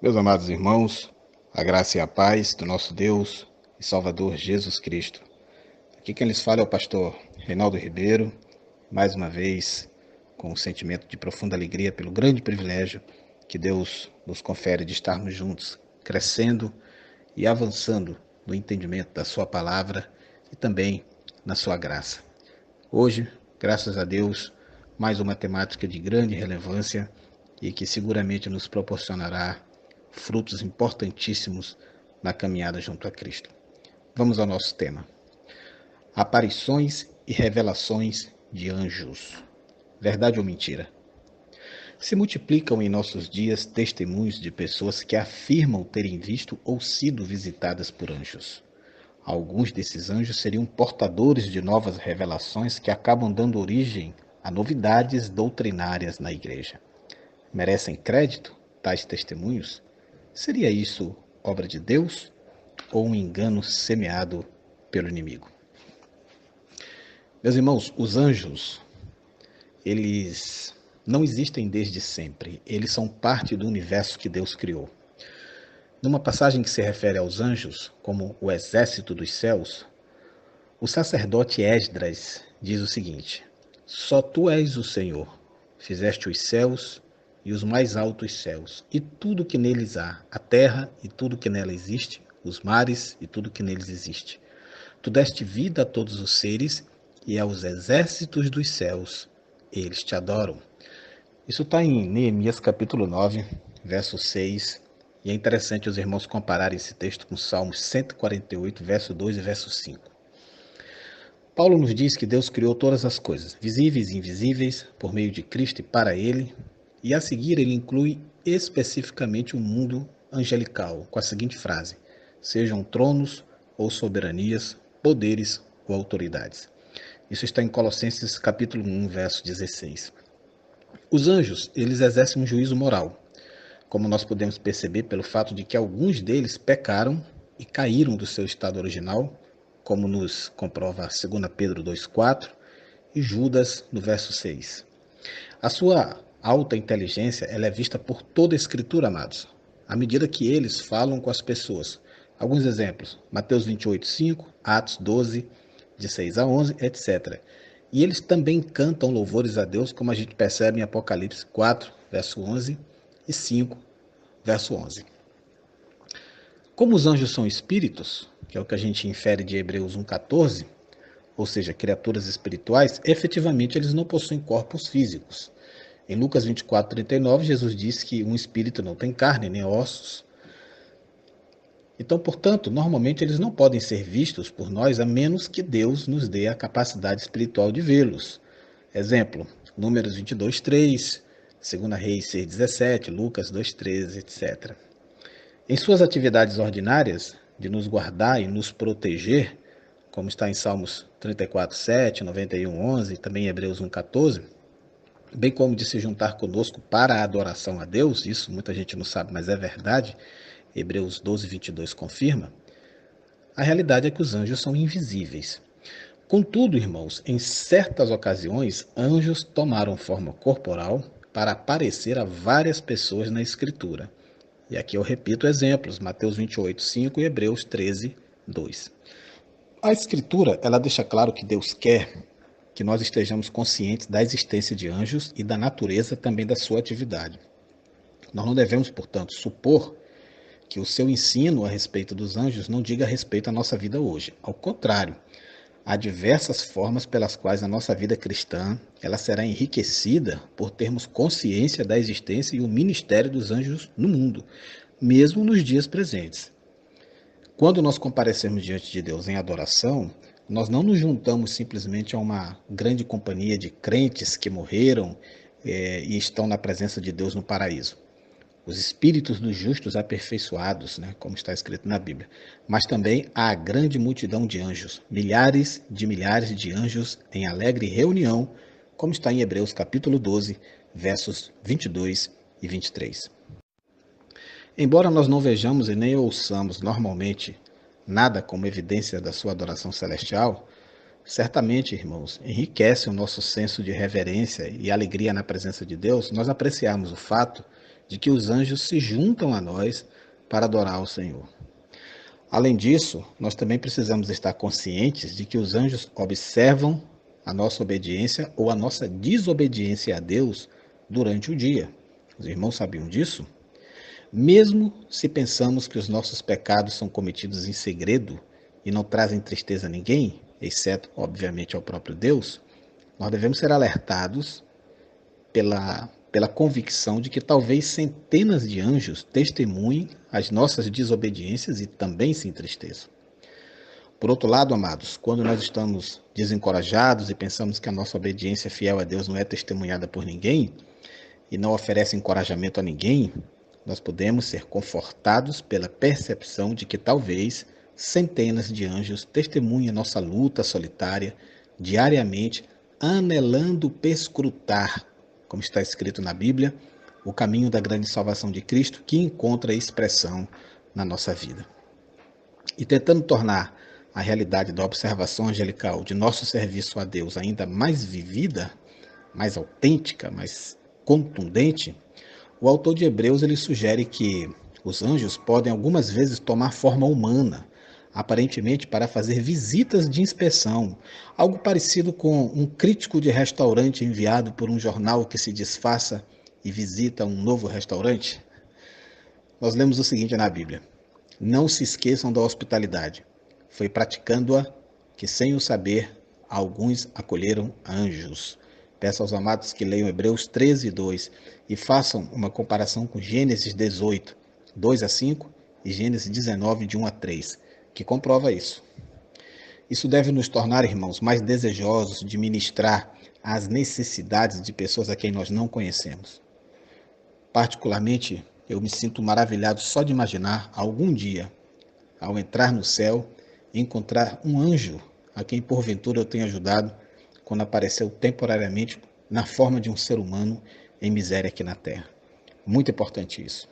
Meus amados irmãos, a graça e a paz do nosso Deus e Salvador Jesus Cristo. Aqui quem lhes fala é o pastor Reinaldo Ribeiro, mais uma vez com um sentimento de profunda alegria pelo grande privilégio que Deus nos confere de estarmos juntos, crescendo e avançando no entendimento da sua palavra e também na sua graça. Hoje, graças a Deus, mais uma temática de grande relevância e que seguramente nos proporcionará frutos importantíssimos na caminhada junto a Cristo. Vamos ao nosso tema. Aparições e revelações de anjos. Verdade ou mentira? Se multiplicam em nossos dias testemunhos de pessoas que afirmam terem visto ou sido visitadas por anjos. Alguns desses anjos seriam portadores de novas revelações que acabam dando origem a novidades doutrinárias na igreja. Merecem crédito tais testemunhos? Seria isso obra de Deus ou um engano semeado pelo inimigo? Meus irmãos, os anjos, eles não existem desde sempre. Eles são parte do universo que Deus criou. Numa passagem que se refere aos anjos como o exército dos céus, o sacerdote Esdras diz o seguinte: Só tu és o Senhor, fizeste os céus e os mais altos céus, e tudo que neles há, a terra e tudo que nela existe, os mares e tudo que neles existe. Tu deste vida a todos os seres e aos exércitos dos céus, eles te adoram. Isso está em Neemias capítulo 9, verso 6, e é interessante os irmãos compararem esse texto com Salmos 148, verso 2 e verso 5. Paulo nos diz que Deus criou todas as coisas, visíveis e invisíveis, por meio de Cristo e para Ele, e a seguir ele inclui especificamente o mundo angelical, com a seguinte frase: sejam tronos ou soberanias, poderes ou autoridades. Isso está em Colossenses capítulo 1, verso 16. Os anjos, eles exercem um juízo moral, como nós podemos perceber pelo fato de que alguns deles pecaram e caíram do seu estado original, como nos comprova 2 Pedro 2,4 e Judas no verso 6. A sua alta inteligência ela é vista por toda a Escritura, amados, à medida que eles falam com as pessoas. Alguns exemplos, Mateus 28,5, Atos 12, de 6 a 11, etc. E eles também cantam louvores a Deus, como a gente percebe em Apocalipse 4, verso 11 e 5, verso 11. Como os anjos são espíritos, que é o que a gente infere de Hebreus 1,14, ou seja, criaturas espirituais, efetivamente eles não possuem corpos físicos. Em Lucas 24:39, Jesus diz que um espírito não tem carne nem ossos. Então, portanto, normalmente eles não podem ser vistos por nós a menos que Deus nos dê a capacidade espiritual de vê-los. Exemplo, Números 22:3, 2 Reis 6:17, Lucas 2:13, etc. Em suas atividades ordinárias, de nos guardar e nos proteger, como está em Salmos 34:7, 91:11 e também em Hebreus 1:14, bem como de se juntar conosco para a adoração a Deus, isso muita gente não sabe, mas é verdade, Hebreus 12:22 confirma, a realidade é que os anjos são invisíveis. Contudo, irmãos, em certas ocasiões, anjos tomaram forma corporal para aparecer a várias pessoas na Escritura. E aqui eu repito exemplos, Mateus 28:5 e Hebreus 13:2. A Escritura, ela deixa claro que Deus quer que nós estejamos conscientes da existência de anjos e da natureza também da sua atividade. Nós não devemos, portanto, supor que o seu ensino a respeito dos anjos não diga a respeito à nossa vida hoje. Ao contrário, há diversas formas pelas quais a nossa vida cristã ela será enriquecida por termos consciência da existência e o ministério dos anjos no mundo, mesmo nos dias presentes. Quando nós comparecermos diante de Deus em adoração, nós não nos juntamos simplesmente a uma grande companhia de crentes que morreram e estão na presença de Deus no paraíso. Os espíritos dos justos aperfeiçoados, né, como está escrito na Bíblia, mas também a grande multidão de anjos, milhares de anjos em alegre reunião, como está em Hebreus capítulo 12, versos 22 e 23. Embora nós não vejamos e nem ouçamos normalmente nada como evidência da sua adoração celestial, certamente, irmãos, enriquece o nosso senso de reverência e alegria na presença de Deus nós apreciarmos o fato de que os anjos se juntam a nós para adorar ao Senhor. Além disso, nós também precisamos estar conscientes de que os anjos observam a nossa obediência ou a nossa desobediência a Deus durante o dia. Os irmãos sabiam disso? Mesmo se pensamos que os nossos pecados são cometidos em segredo e não trazem tristeza a ninguém, exceto, obviamente, ao próprio Deus, nós devemos ser alertados pela convicção de que talvez centenas de anjos testemunhem as nossas desobediências e também se entristeçam. Por outro lado, amados, quando nós estamos desencorajados e pensamos que a nossa obediência fiel a Deus não é testemunhada por ninguém e não oferece encorajamento a ninguém, nós podemos ser confortados pela percepção de que talvez centenas de anjos testemunhem a nossa luta solitária diariamente, anelando perscrutar, como está escrito na Bíblia, o caminho da grande salvação de Cristo que encontra expressão na nossa vida. E tentando tornar a realidade da observação angelical de nosso serviço a Deus ainda mais vivida, mais autêntica, mais contundente, o autor de Hebreus ele sugere que os anjos podem algumas vezes tomar forma humana, aparentemente para fazer visitas de inspeção, algo parecido com um crítico de restaurante enviado por um jornal que se disfarça e visita um novo restaurante. Nós lemos o seguinte na Bíblia: não se esqueçam da hospitalidade. Foi praticando-a que, sem o saber, alguns acolheram anjos. Peço aos amados que leiam Hebreus 13, 2 e façam uma comparação com Gênesis 18, 2 a 5 e Gênesis 19, de 1 a 3, que comprova isso. Isso deve nos tornar, irmãos, mais desejosos de ministrar às necessidades de pessoas a quem nós não conhecemos. Particularmente, eu me sinto maravilhado só de imaginar algum dia, ao entrar no céu, encontrar um anjo a quem porventura eu tenha ajudado quando apareceu temporariamente na forma de um ser humano em miséria aqui na terra. Muito importante isso.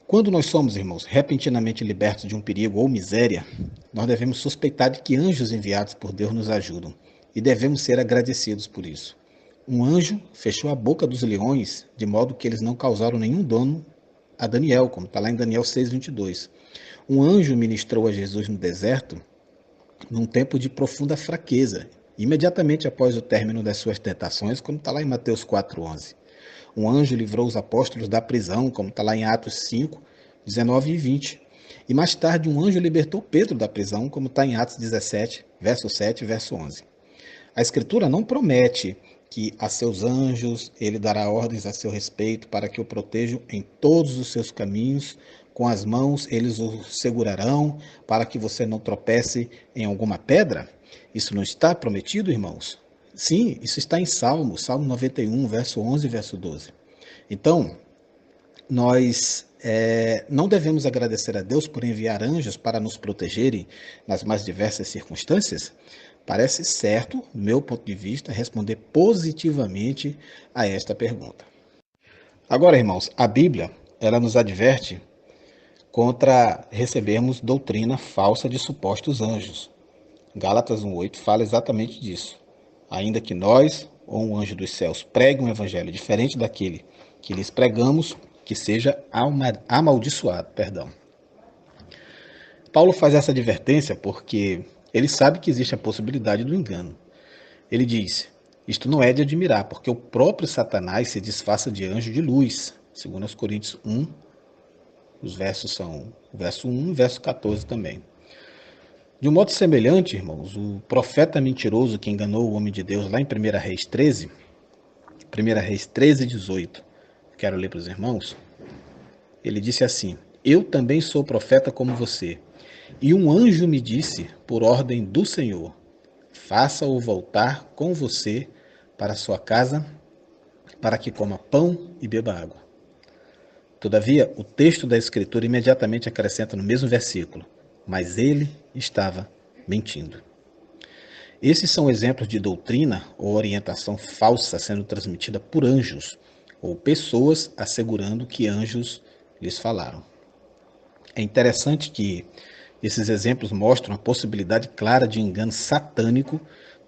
Quando nós somos, irmãos, repentinamente libertos de um perigo ou miséria, nós devemos suspeitar de que anjos enviados por Deus nos ajudam e devemos ser agradecidos por isso. Um anjo fechou a boca dos leões de modo que eles não causaram nenhum dano a Daniel, como está lá em Daniel 6:22. Um anjo ministrou a Jesus no deserto num tempo de profunda fraqueza, imediatamente após o término das suas tentações, como está lá em Mateus 4:11. Um anjo livrou os apóstolos da prisão, como está lá em Atos 5, 19 e 20. E mais tarde um anjo libertou Pedro da prisão, como está em Atos 17, verso 7 e verso 11. A Escritura não promete que a seus anjos ele dará ordens a seu respeito para que o protejam em todos os seus caminhos, com as mãos eles o segurarão para que você não tropece em alguma pedra. Isso não está prometido, irmãos? Sim, isso está em Salmo 91, verso 11 e verso 12. Então, nós não devemos agradecer a Deus por enviar anjos para nos protegerem nas mais diversas circunstâncias? Parece certo, do meu ponto de vista, responder positivamente a esta pergunta. Agora, irmãos, a Bíblia, ela nos adverte contra recebermos doutrina falsa de supostos anjos. Gálatas 1:8 fala exatamente disso. Ainda que nós, ou um anjo dos céus, pregue um evangelho diferente daquele que lhes pregamos, que seja amaldiçoado. Paulo faz essa advertência porque ele sabe que existe a possibilidade do engano. Ele diz: isto não é de admirar, porque o próprio Satanás se disfarça de anjo de luz. Segundo aos Coríntios 1, os versos são o verso 1 e o verso 14 também. De um modo semelhante, irmãos, o profeta mentiroso que enganou o homem de Deus lá em 1 Reis 13, 1 Reis 13, 18, quero ler para os irmãos, ele disse assim: eu também sou profeta como você, e um anjo me disse, por ordem do Senhor, faça-o voltar com você para sua casa, para que coma pão e beba água. Todavia, o texto da Escritura imediatamente acrescenta no mesmo versículo: mas ele estava mentindo. Esses são exemplos de doutrina ou orientação falsa sendo transmitida por anjos, ou pessoas assegurando que anjos lhes falaram. É interessante que esses exemplos mostram a possibilidade clara de engano satânico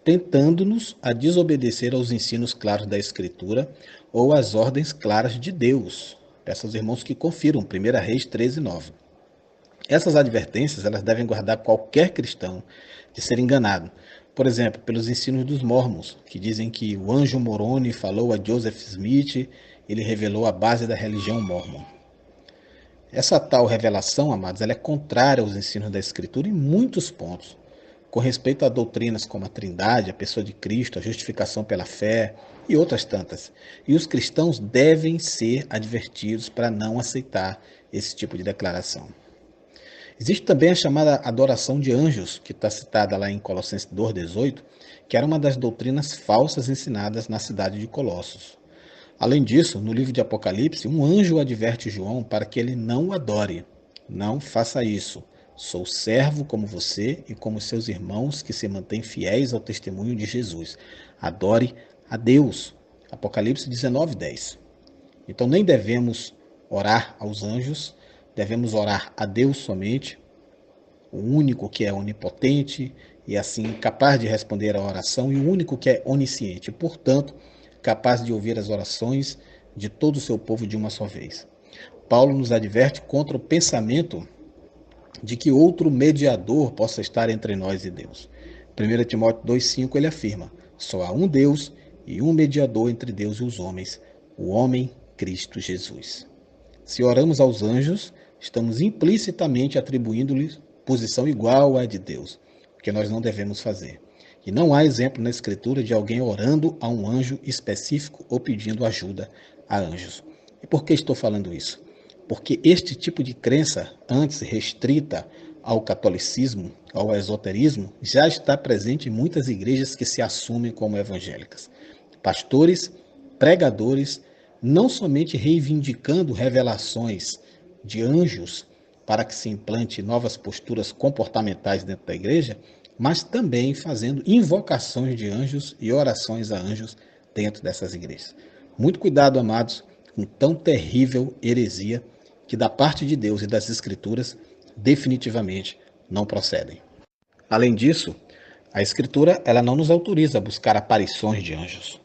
tentando-nos a desobedecer aos ensinos claros da Escritura ou às ordens claras de Deus. Peço aos irmãos que confiram 1 Reis 13:9. Essas advertências elas devem guardar qualquer cristão de ser enganado. Por exemplo, pelos ensinos dos mormons, que dizem que o anjo Moroni falou a Joseph Smith, ele revelou a base da religião mormon. Essa tal revelação, amados, ela é contrária aos ensinos da Escritura em muitos pontos, com respeito a doutrinas como a Trindade, a pessoa de Cristo, a justificação pela fé e outras tantas. E os cristãos devem ser advertidos para não aceitar esse tipo de declaração. Existe também a chamada adoração de anjos, que está citada lá em Colossenses 2,18, que era uma das doutrinas falsas ensinadas na cidade de Colossos. Além disso, no livro de Apocalipse, um anjo adverte João para que ele não o adore. Não faça isso. Sou servo como você e como seus irmãos que se mantêm fiéis ao testemunho de Jesus. Adore a Deus. Apocalipse 19:10. Então nem devemos orar aos anjos, devemos orar a Deus somente, o único que é onipotente e assim capaz de responder à oração e o único que é onisciente, portanto, capaz de ouvir as orações de todo o seu povo de uma só vez. Paulo nos adverte contra o pensamento de que outro mediador possa estar entre nós e Deus. 1 Timóteo 2,5 ele afirma: só há um Deus e um mediador entre Deus e os homens, o homem Cristo Jesus. Se oramos aos anjos, estamos implicitamente atribuindo-lhes posição igual à de Deus, o que nós não devemos fazer. E não há exemplo na Escritura de alguém orando a um anjo específico ou pedindo ajuda a anjos. E por que estou falando isso? Porque este tipo de crença, antes restrita ao catolicismo, ao esoterismo, já está presente em muitas igrejas que se assumem como evangélicas. Pastores, pregadores, não somente reivindicando revelações de anjos para que se implante novas posturas comportamentais dentro da igreja, mas também fazendo invocações de anjos e orações a anjos dentro dessas igrejas. Muito cuidado, amados, com tão terrível heresia que da parte de Deus e das Escrituras definitivamente não procedem. Além disso, a Escritura ela não nos autoriza a buscar aparições de anjos.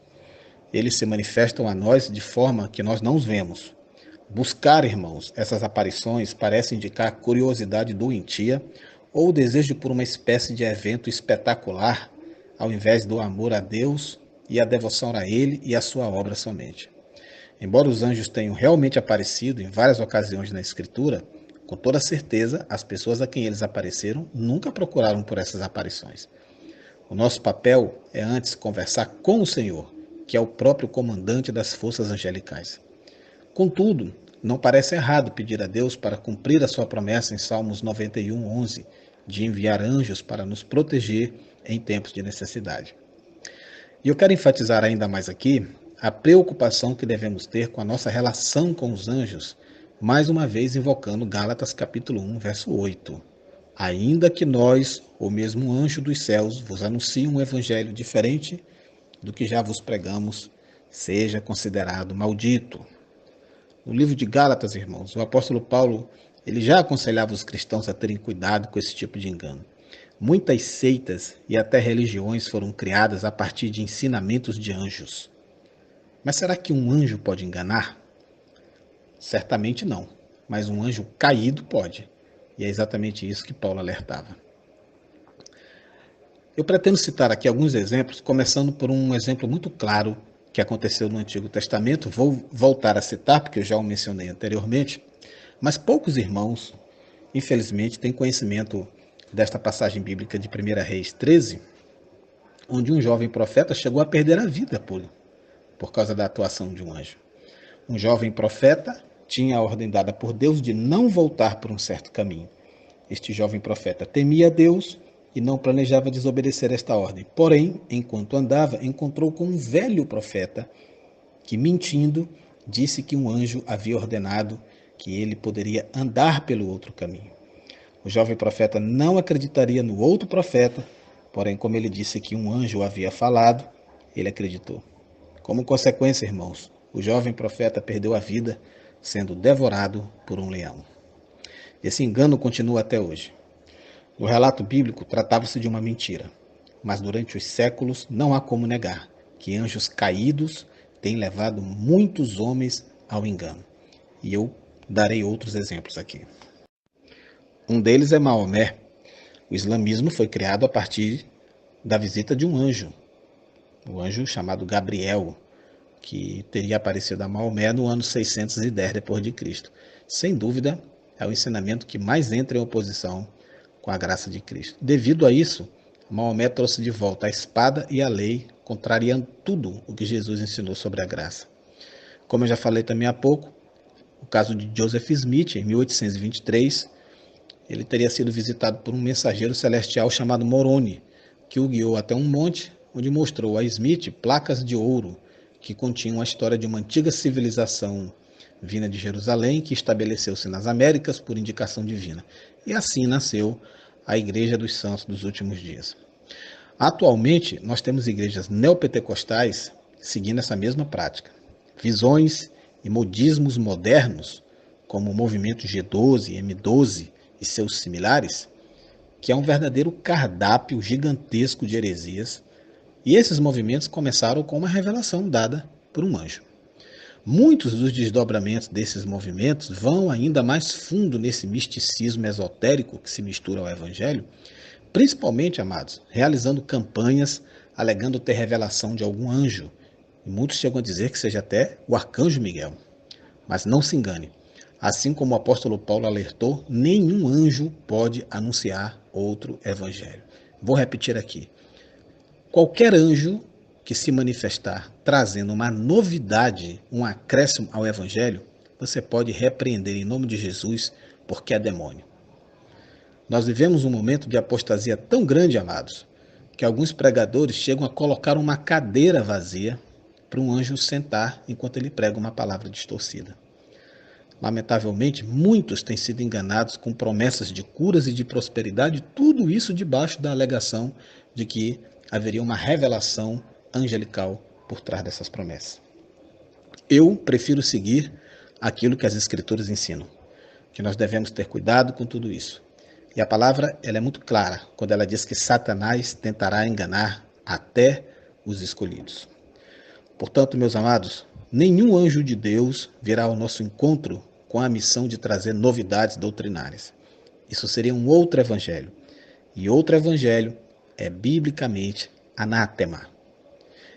Eles se manifestam a nós de forma que nós não os vemos. Buscar, irmãos, essas aparições parece indicar curiosidade doentia ou o desejo por uma espécie de evento espetacular, ao invés do amor a Deus e a devoção a Ele e a sua obra somente. Embora os anjos tenham realmente aparecido em várias ocasiões na Escritura, com toda certeza, as pessoas a quem eles apareceram nunca procuraram por essas aparições. O nosso papel é antes conversar com o Senhor, que é o próprio comandante das forças angelicais. Contudo, não parece errado pedir a Deus para cumprir a sua promessa em Salmos 91:11, de enviar anjos para nos proteger em tempos de necessidade. E eu quero enfatizar ainda mais aqui a preocupação que devemos ter com a nossa relação com os anjos, mais uma vez invocando Gálatas capítulo 1, verso 8. Ainda que nós, ou mesmo um anjo dos céus, vos anuncie um evangelho diferente do que já vos pregamos, seja considerado maldito. No livro de Gálatas, irmãos, o apóstolo Paulo ele já aconselhava os cristãos a terem cuidado com esse tipo de engano. Muitas seitas e até religiões foram criadas a partir de ensinamentos de anjos. Mas será que um anjo pode enganar? Certamente não, mas um anjo caído pode. E é exatamente isso que Paulo alertava. Eu pretendo citar aqui alguns exemplos, começando por um exemplo muito claro que aconteceu no Antigo Testamento. Vou voltar a citar, porque eu já o mencionei anteriormente, mas poucos irmãos, infelizmente, têm conhecimento desta passagem bíblica de 1 Reis 13, onde um jovem profeta chegou a perder a vida por causa da atuação de um anjo. Um jovem profeta tinha a ordem dada por Deus de não voltar por um certo caminho. Este jovem profeta temia a Deus e não planejava desobedecer esta ordem. Porém, enquanto andava, encontrou com um velho profeta que, mentindo, disse que um anjo havia ordenado que ele poderia andar pelo outro caminho. O jovem profeta não acreditaria no outro profeta, porém, como ele disse que um anjo o havia falado, ele acreditou. Como consequência, irmãos, o jovem profeta perdeu a vida, sendo devorado por um leão. Esse engano continua até hoje. No relato bíblico, tratava-se de uma mentira. mas durante os séculos não há como negar que anjos caídos têm levado muitos homens ao engano. E eu darei outros exemplos aqui. Um deles é Maomé. O islamismo foi criado a partir da visita de um anjo, o anjo chamado Gabriel, que teria aparecido a Maomé no ano 610 depois de Cristo. Sem dúvida, é o ensinamento que mais entra em oposição com a graça de Cristo. Devido a isso, Maomé trouxe de volta a espada e a lei, contrariando tudo o que Jesus ensinou sobre a graça. Como eu já falei também há pouco, o caso de Joseph Smith, em 1823, ele teria sido visitado por um mensageiro celestial chamado Moroni, que o guiou até um monte, onde mostrou a Smith placas de ouro que continham a história de uma antiga civilização vinda de Jerusalém, que estabeleceu-se nas Américas por indicação divina. E assim nasceu a Igreja dos Santos dos Últimos Dias. Atualmente, nós temos igrejas neopentecostais seguindo essa mesma prática. Visões e modismos modernos, como o movimento G12, M12 e seus similares, que é um verdadeiro cardápio gigantesco de heresias, e esses movimentos começaram com uma revelação dada por um anjo. Muitos dos desdobramentos desses movimentos vão ainda mais fundo nesse misticismo esotérico que se mistura ao evangelho, principalmente, amados, realizando campanhas alegando ter revelação de algum anjo. E muitos chegam a dizer que seja até o arcanjo Miguel. Mas não se engane. Assim como o apóstolo Paulo alertou, nenhum anjo pode anunciar outro evangelho. Vou repetir aqui. Qualquer anjo que se manifestar trazendo uma novidade, um acréscimo ao evangelho, você pode repreender em nome de Jesus, porque é demônio. Nós vivemos um momento de apostasia tão grande, amados, que alguns pregadores chegam a colocar uma cadeira vazia para um anjo sentar enquanto ele prega uma palavra distorcida. Lamentavelmente, muitos têm sido enganados com promessas de curas e de prosperidade, tudo isso debaixo da alegação de que haveria uma revelação angelical por trás dessas promessas. Eu prefiro seguir aquilo que as Escrituras ensinam, que nós devemos ter cuidado com tudo isso. E a palavra ela é muito clara quando ela diz que Satanás tentará enganar até os escolhidos. Portanto, meus amados, nenhum anjo de Deus virá ao nosso encontro com a missão de trazer novidades doutrinárias. Isso seria um outro evangelho. E outro evangelho é biblicamente anátema.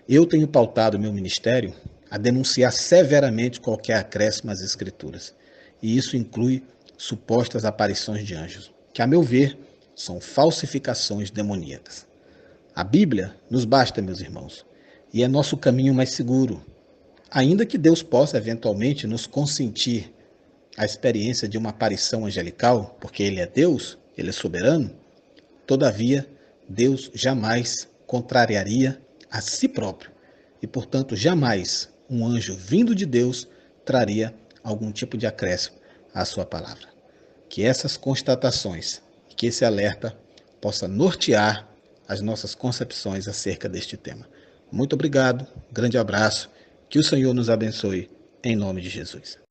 Eu tenho pautado meu ministério a denunciar severamente qualquer acréscimo às Escrituras. E isso inclui supostas aparições de anjos, que, a meu ver, são falsificações demoníacas. A Bíblia nos basta, meus irmãos, e é nosso caminho mais seguro. Ainda que Deus possa eventualmente nos consentir a experiência de uma aparição angelical, porque Ele é Deus, Ele é soberano, todavia, Deus jamais contrariaria a si próprio e, portanto, jamais um anjo vindo de Deus traria algum tipo de acréscimo à sua palavra. Que essas constatações, que esse alerta possa nortear as nossas concepções acerca deste tema. Muito obrigado, grande abraço, que o Senhor nos abençoe, em nome de Jesus.